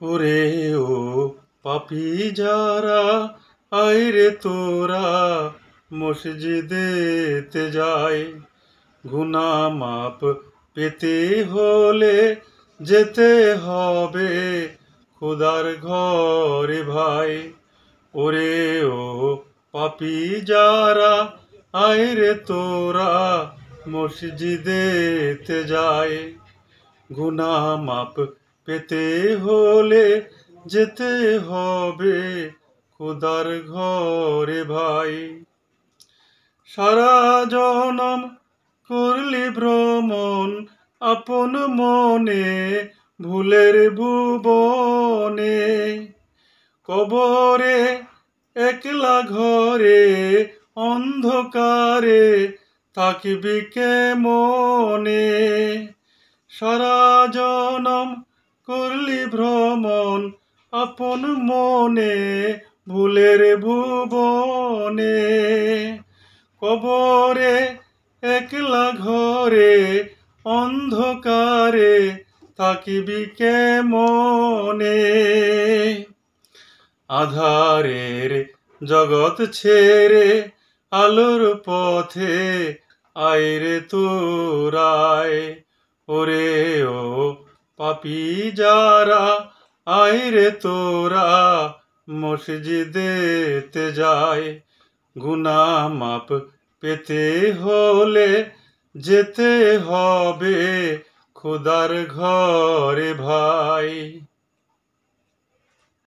ওরে ও পাপী যারা, আয় রে তোরা মসজিদেতে যায়। গুনাহ মাপ পেতে হলে যেতে হবে খোদার ঘরে ভাই। ওরে ও পাপী যারা, আয় রে তোরা মসজিদেতে যায়। গুনাহ মাপ পেতে হলে যেতে হবে খোদার ঘরে ভাই। সারা জনম করলি ভ্রমণ আপন মনে ভুলের ভুবনে। কবরে একলা ঘরে অন্ধকারে থাকবি কেমনে। সারা জনম করলি ভ্রমণ আপন মনে ভুলের ভুবনে। কবরে একলা ঘরে অন্ধকারে থাকিবি কেমনে। আধারের জগৎ ছেড়ে আলোর পথে আয় রে তোরায়। ওরে ও পাপী যারা, আয় রে তোরা মসজিদেতে যায়। গুনাহ মাপ পেতে হলে যেতে হবে খোদার ঘরে ভাই।